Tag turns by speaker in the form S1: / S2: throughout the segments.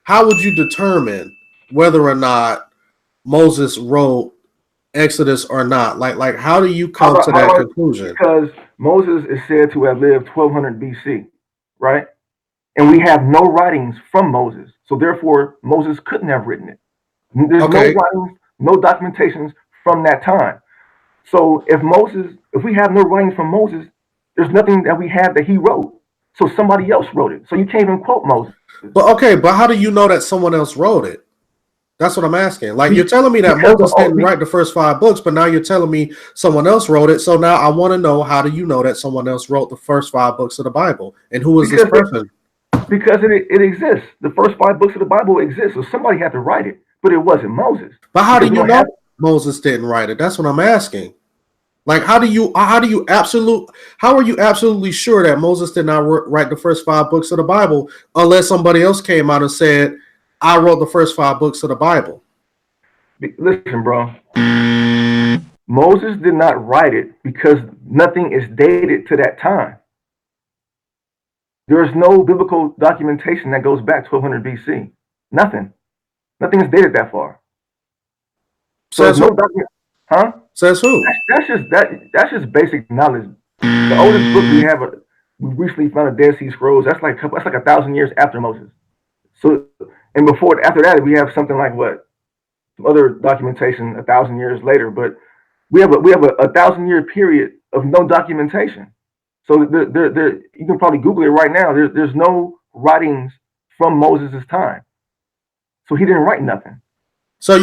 S1: how would you determine whether or not Moses wrote Exodus or not? Like how do you come to
S2: How
S1: that
S2: do I?
S1: conclusion?
S2: Because Moses is said to have lived 1200 BC, right? And we have no writings from Moses, so therefore Moses couldn't have written it. There's no
S1: Okay,
S2: writings, no documentations from that time. So if we have no writings from Moses, there's nothing that we have that he wrote. So somebody else wrote it. So you can't even quote Moses.
S1: but how do you know that someone else wrote it? That's what I'm asking. Like you're telling me that
S2: Because
S1: Moses didn't write the first 5 books, but now you're telling me someone else wrote it. So now I want to know, how do you know that someone else wrote the first 5 books of the Bible, and who is this
S2: because
S1: person?
S2: it exists. The first 5 books of the Bible exist. So somebody had to write it, but it wasn't Moses
S1: But how do
S2: because we
S1: you
S2: don't
S1: know
S2: have.
S1: Moses didn't write it? That's what I'm asking. Like how are you absolutely sure that Moses did not write the first 5 books of the Bible unless somebody else came out and said, I wrote the first 5 books of the Bible?
S2: Listen, bro. Moses did not write it because nothing is dated to that time. There is no biblical documentation that goes back 1200 BC. Nothing. Nothing is dated that far. So there's
S1: Says
S2: no
S1: who?
S2: document. Huh?
S1: Says who?
S2: That's just basic knowledge. The oldest book we recently found a Dead Sea Scrolls. That's like 1,000 years after Moses. So and before after that we have something like what some other documentation 1,000 years later. But we have a 1,000 year period of no documentation. So you can probably Google it right now. There's no writings from Moses' time. So he didn't write nothing.
S1: So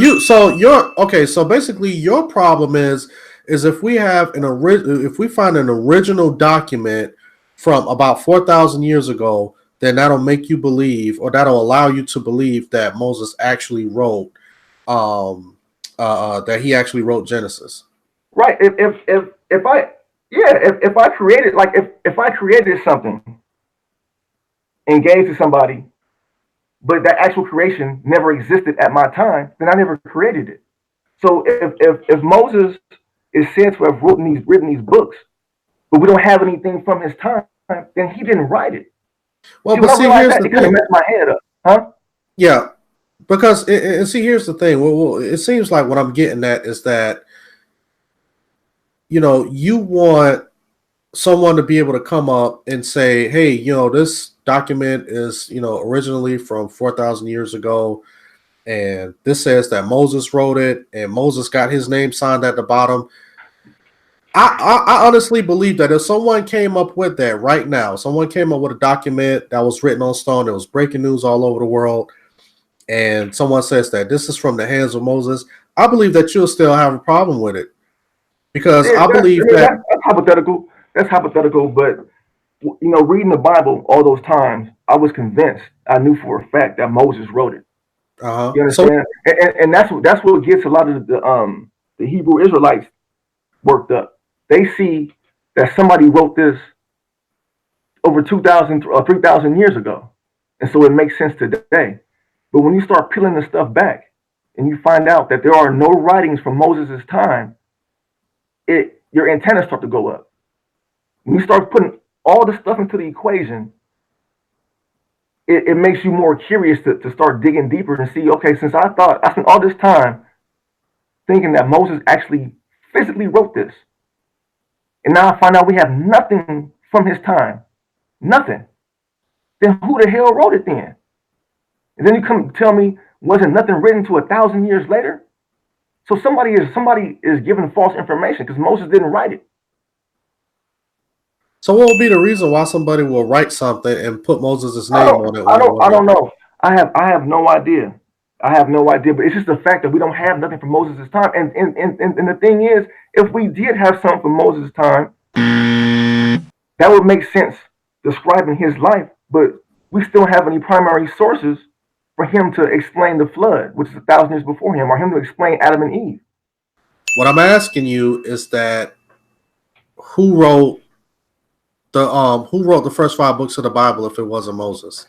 S1: basically your problem is if we have if we find an original document from about 4,000 years ago, then that'll make you believe, or that'll allow you to believe, that Moses actually wrote um that he actually wrote Genesis.
S2: Right. If I yeah, if I created like if I created something and gave to somebody, but that actual creation never existed at my time, then I never created it. So if Moses is said to have written these books, but we don't have anything from his time, then he didn't write it.
S1: Well,
S2: See,
S1: but
S2: when I
S1: see,
S2: realized
S1: here's
S2: that,
S1: the
S2: it kind of
S1: thing.
S2: messed my head up, huh?
S1: Yeah, because and see, here's the thing. It seems like what I'm getting at is that you want someone to be able to come up and say, hey, this document is, originally from 4,000 years ago. And this says that Moses wrote it and Moses got his name signed at the bottom. I honestly believe that if someone came up with that right now, someone came up with a document that was written on stone, it was breaking news all over the world, and someone says that this is from the hands of Moses, I believe that you'll still have a problem with it. Because
S2: Yeah,
S1: I believe that,
S2: that's hypothetical. That's hypothetical, but reading the Bible all those times, I was convinced. I knew for a fact that Moses wrote it. You
S1: so
S2: understand? And that's what gets a lot of the Hebrew Israelites worked up. They see that somebody wrote this over 2,000 or 3,000 years ago, and so it makes sense today. But when you start peeling the stuff back and you find out that there are no writings from Moses' time, your antennas start to go up. When you start putting all the stuff into the equation, it makes you more curious to start digging deeper and see, okay, since I spent all this time thinking that Moses actually physically wrote this, and now I find out we have nothing from his time, nothing. Then who the hell wrote it then? And then you come tell me wasn't nothing written to 1,000 years later? So somebody is giving false information because Moses didn't write it.
S1: what would be the reason why somebody will write something and put Moses'
S2: I
S1: name
S2: don't
S1: on it
S2: I
S1: when it
S2: don't I
S1: wasn't?
S2: don't know. I have no idea. I have no idea, but it's just the fact that we don't have nothing from Moses' time. And the thing is, if we did have something from Moses' time, that would make sense describing his life, but we still don't have any primary sources for him to explain the flood, which is 1,000 years before him, or him to explain Adam and Eve.
S1: What I'm asking you is that who wrote the first 5 books of the Bible if it wasn't Moses?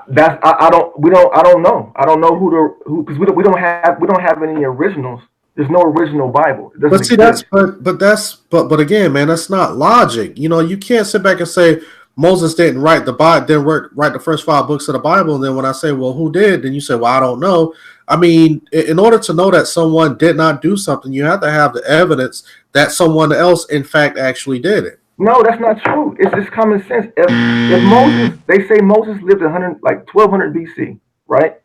S2: That's I don't we don't I don't know. I don't know who because we don't have any originals. There's no original Bible. It doesn't
S1: But see, that's
S2: exist.
S1: but again, man, that's not logic. You can't sit back and say Moses didn't write the Bible, didn't write the first 5 books of the Bible. And then when I say, well, who did? Then you say, well, I don't know. I mean, in order to know that someone did not do something, you have to have the evidence that someone else, in fact, actually did it.
S2: No, that's not true. It's just common sense. If Moses, they say Moses lived 1200 BC, right?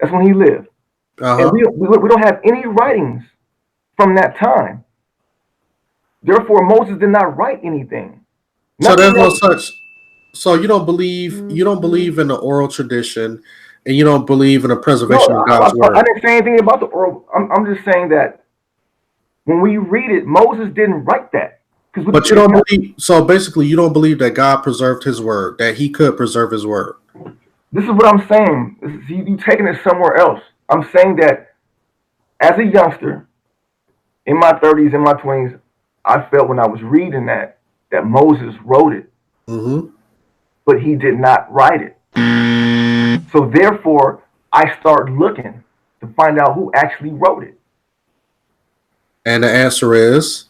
S2: That's when he lived. And we don't have any writings from that time. Therefore, Moses did not write anything.
S1: So there's no such. So you don't believe in the oral tradition, and you don't believe in the preservation of God's word.
S2: I didn't say anything about the oral. I'm just saying that when we read it, Moses didn't write that.
S1: But you don't believe. So basically, you don't believe that God preserved His word, that He could preserve His word.
S2: This is what I'm saying. You taking it somewhere else. I'm saying that as a youngster, in my 30s, in my 20s, I felt when I was reading that Moses wrote it, but he did not write it. So therefore, I start looking to find out who actually wrote it.
S1: And the answer is?